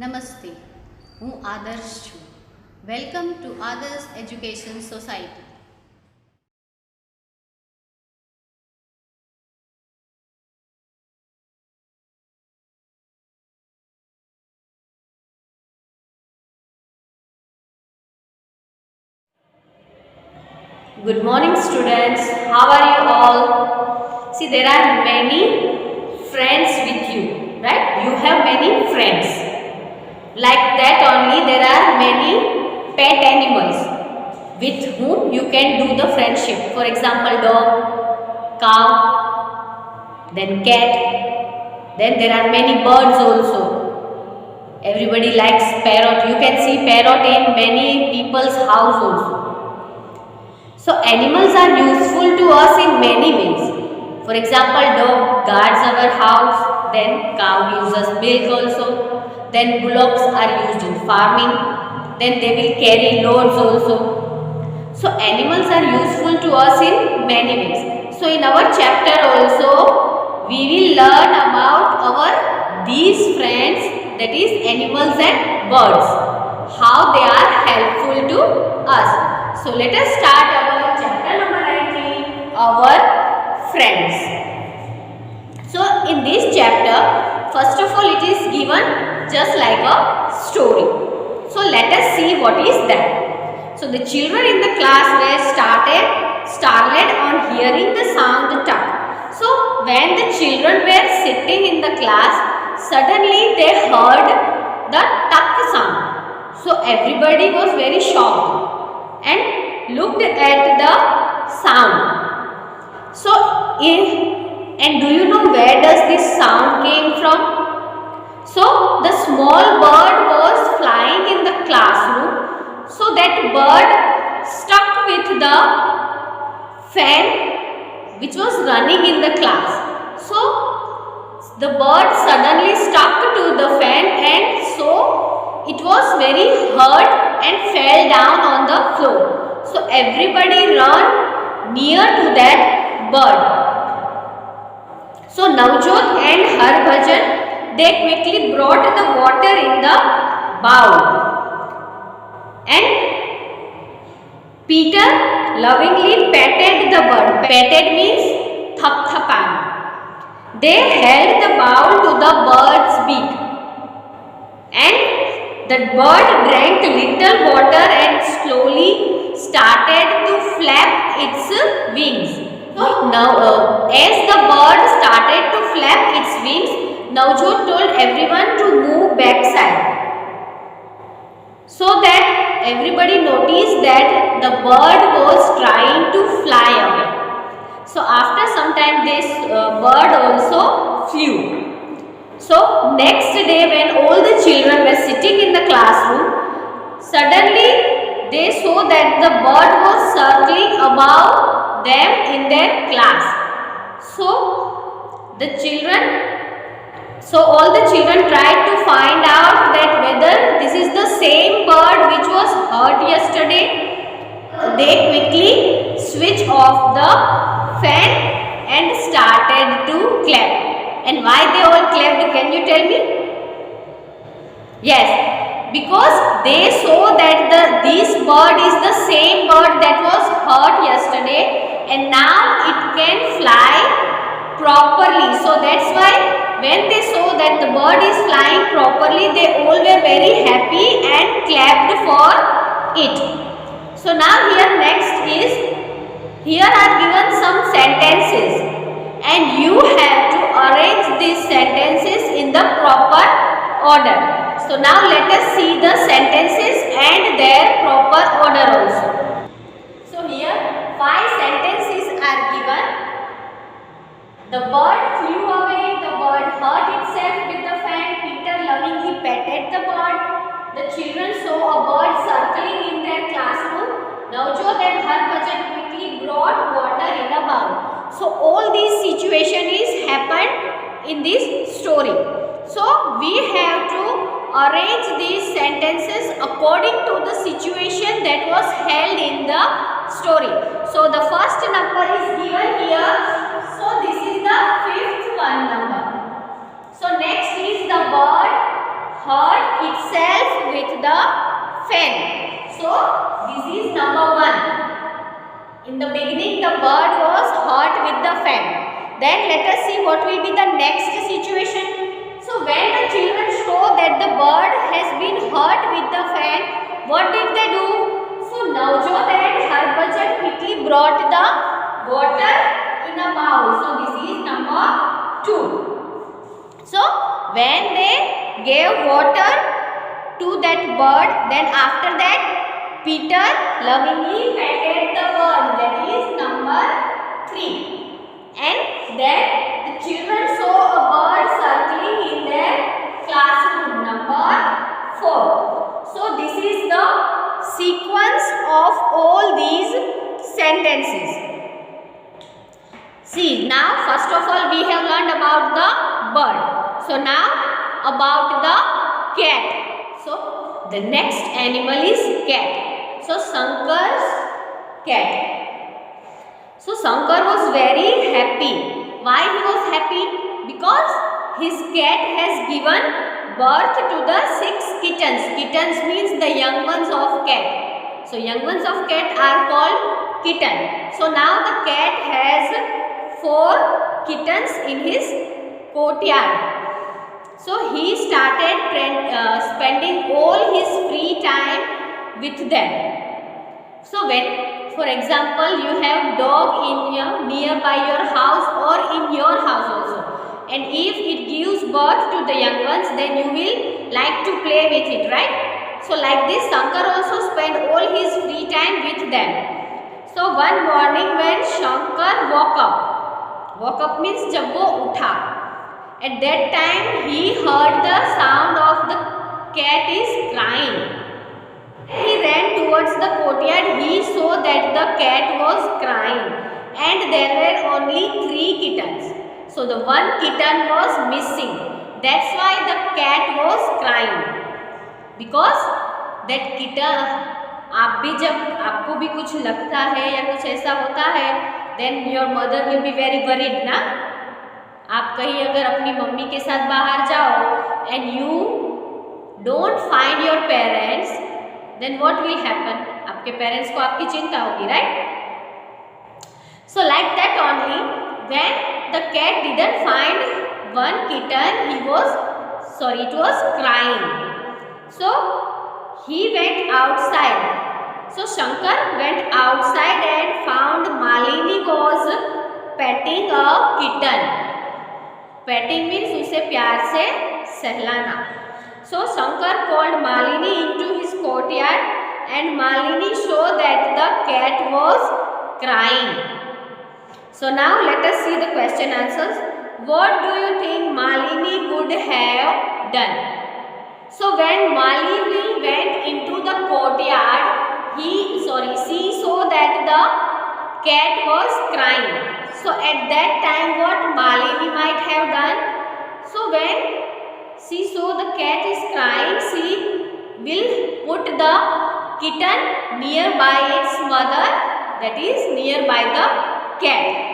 નમસ્તે, હું આદર્શ છું. વેલકમ ટુ આદર્શ education society. Good morning, students. How are you all? See, there are many friends with you, right? You have many friends. Like that only, there are many pet animals with whom you can do the friendship. For example, dog, cow, then cat. Then there are many birds also. Everybody likes parrot. You can see parrot in many people's house also. So animals are useful to us in many ways. For example, dog guards our house, then cow gives us milk also, then bullocks are used in farming, then they will carry loads also. So animals are useful to us in many ways. So in our chapter also, we will learn about these friends, that is animals and birds, how they are helpful to us. So let us start our chapter number 19, our friends. So in this chapter, first of all it is given just like a story. So let us see what is that. So the children in the class were startled on hearing the sound tuck. So when the children were sitting in the class, suddenly they heard the tuck sound. So everybody was very shocked and looked at the sound. So and do you know where does this sound came from? So the small bird was flying in the classroom. So that bird stuck with the fan which was running in the class. So the bird suddenly stuck to the fan, and so it was very hurt and fell down on the floor. So everybody ran near to that bird. So Navjot and Harbhajan, they quickly brought the water in the bowl, and Peter lovingly petted the bird. Petted means thap-thapan. They held the bowl to the bird's beak, and the bird drank little water and slowly started to flap its wings. So now, as the bird started to flap its wings, Navjot told everyone to move backside, so that everybody noticed that the bird was trying to fly away. So after some time, this bird also flew. So next day, when all the children were sitting in the classroom, suddenly they saw that the bird was circling above them in their class. So all the children tried to find out that whether this is the same bird which was hurt yesterday. They quickly switched off the fan and started to clap. And why they all clapped, can you tell me? Yes, because they saw that this bird is the same bird that was hurt yesterday, and now it can fly properly. So that's why when they saw that the bird is flying properly, they all were very happy and clapped for it. So now here are given some sentences, and you have to arrange these sentences in the proper order. So now let us see the sentences and their proper order also. So here 5 sentences are given. The bird flew away, the bird hurt itself with the fan, Peter lovingly petted the bird, the children saw a bird circling in their classroom, Navjot and Harbhajan quickly brought water in a bowl. So all these situations happened in this story. So we have to arrange these sentences according to the situation that was held in the story. So the first number is given here. So this is the 5th one number. So next is the bird hurt itself with the fan. So this is number 1. In the beginning the bird was hurt with the fan. Then let us see what will be the next situation. So when the children saw that the bird has been hurt with the fan, what did they do? So Navjot and Harbhajan quickly brought the water in a bowl. So this is number 2. So when they gave water to that bird, then after that Peter lovingly petted the bird. That is number 3. And then the children saw a bird circling in their classroom. Number 4. So this is the sequence of all these sentences. See, now first of all we have learned about the bird. So now about the cat. So the next animal is cat. So Shankar's cat. So Shankar was very happy. Why he was happy? Because his cat has given birth to the 6 kittens. Kittens means the young ones of cat. So young ones of cat are called kitten. So now the cat has 4 kittens in his courtyard. So he started spending all his free time with them. So when, for example, you have dog nearby your house or in your house also, and if it gives birth to the young ones, then you will like to play with it, right? So like this, Shankar also spent all his free time with them. So one morning when Shankar woke up means जब वो उठा, at that time he heard the sound of the cat is crying. He ran towards the courtyard. He saw that the cat was crying and there were only 3 kittens. So the one kitten was missing. That's why the cat was crying. Because that kitten, आप भी जब आपको भी कुछ लगता है या कुछ ऐसा होता है, then your mother will be very worried ना. आप कहीं अगर अपनी मम्मी के साथ बाहर जाओ and you don't find your parents, then what will happen? आपके पेरेंट्स को आपकी चिंता होगी, right? So like that only, when the cat didn't find one kitten, it was crying. So he went outside. So Shankar went outside and found Malini was petting a kitten. Petting means उसे प्यार से सहलाना. So Shankar called Malini into his courtyard and Malini saw that the cat was crying. So now let us see the question answers. What do you think Malini would have done? So when Malini went into the courtyard, she saw that the cat was crying. So at that time what Malini might have done? So when she saw the cat is crying, she will put the kitten nearby its mother, that is nearby the cat.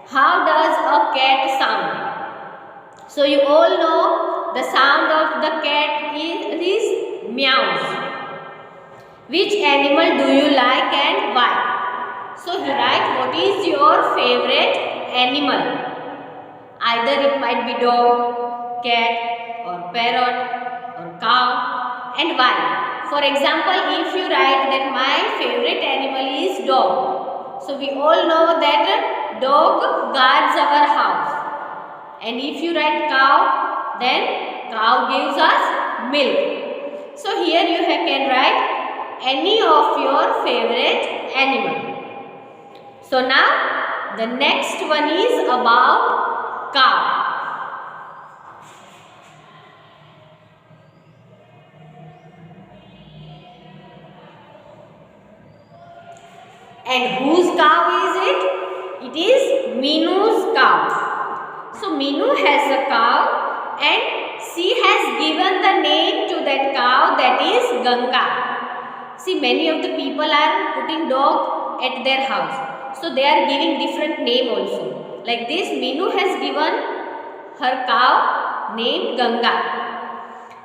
How does a cat sound? So you all know the sound of the cat is meows. Which animal do you like and why? So you write what is your favorite animal. Either it might be dog, cat or parrot or cow, and why. For example, if you write that my favorite animal is dog, so we all know that dog guards our house. And if you write cow, then cow gives us milk. So here you can write any of your favorite animal. So now the next one is about cow. And whose cow is it? It is Minu's cow. So Minu has a cow and she has given the name to that cow, that is Ganga. See, many of the people are putting dog at their house. So they are giving different name also. Like this, Minu has given her cow name Ganga.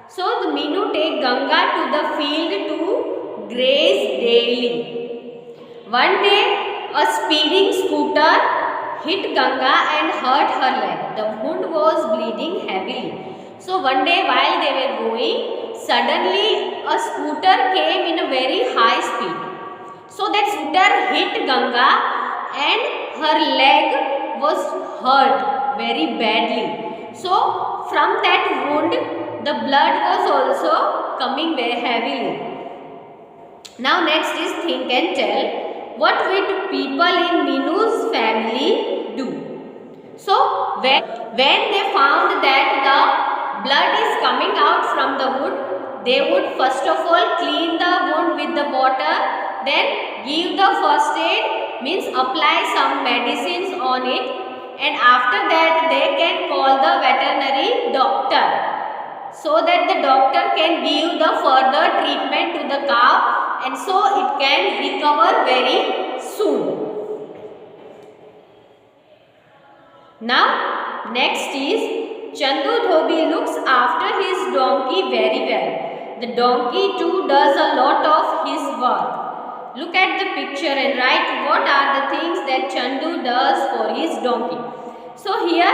So the Minu take Ganga to the field to graze daily. One day a speeding scooter hit Ganga and hurt her leg. The wound was bleeding heavily. So one day while they were going, suddenly a scooter came in a very high speed. So that scooter hit Ganga and her leg was hurt very badly. So from that wound the blood was also coming very heavily. Now next is think and tell. What would people in Minu's family do? So when they found that the blood is coming out from the wound, they would first of all clean the wound with the water, then give the first aid, means apply some medicines on it, and after that they can call the veterinary doctor so that the doctor can give the further treatment to the cow, and so it can recover very soon. Now next is Chandu Dhobi looks after his donkey very well. The donkey too does a lot of his work. Look at the picture and write what are the things that Chandu does for his donkey. So here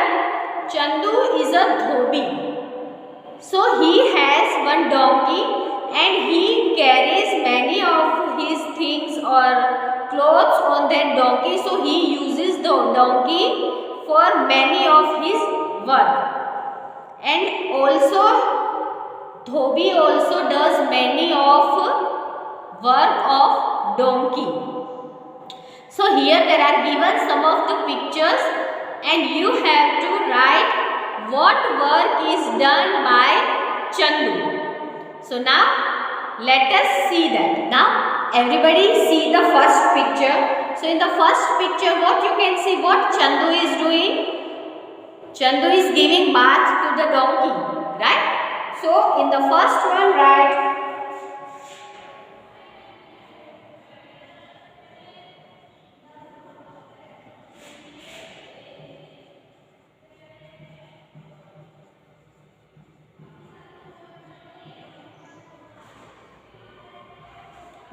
Chandu is a dhobi. So he has one donkey and he carries many of his things or clothes on that donkey. So he uses the donkey for many of his work. And also dhobi also does many of work of donkey. So here there are given some of the pictures and you have to write what work is done by Chandu. So now let us see that. Now everybody see the first picture. So in the first picture what you can see, what Chandu is doing? Chandu is giving bath to the donkey, right? So in the first one write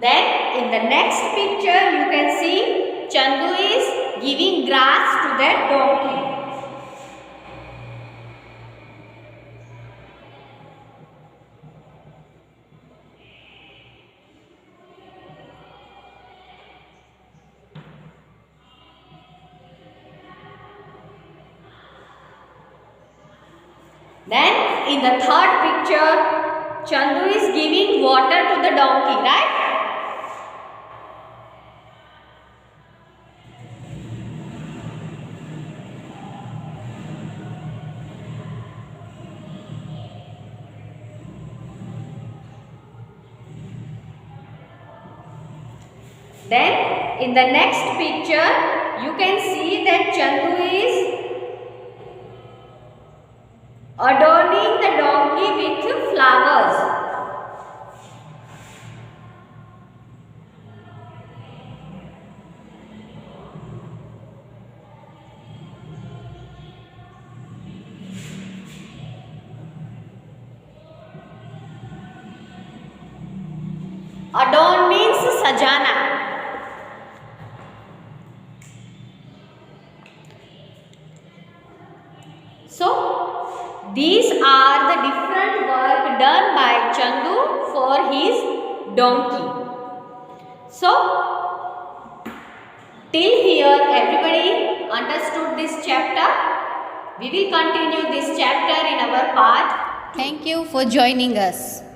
Then in the next picture you can see Chandu is giving grass to that donkey. Then in the third picture Chandu is giving water to the donkey, right? Then in the next picture you can see that Chandu is adorning the donkey with flowers. Adorn means sajana. So these are the different work done by Chandu for his donkey. So till here everybody understood this chapter. We will continue this chapter in our part. Thank you for joining us.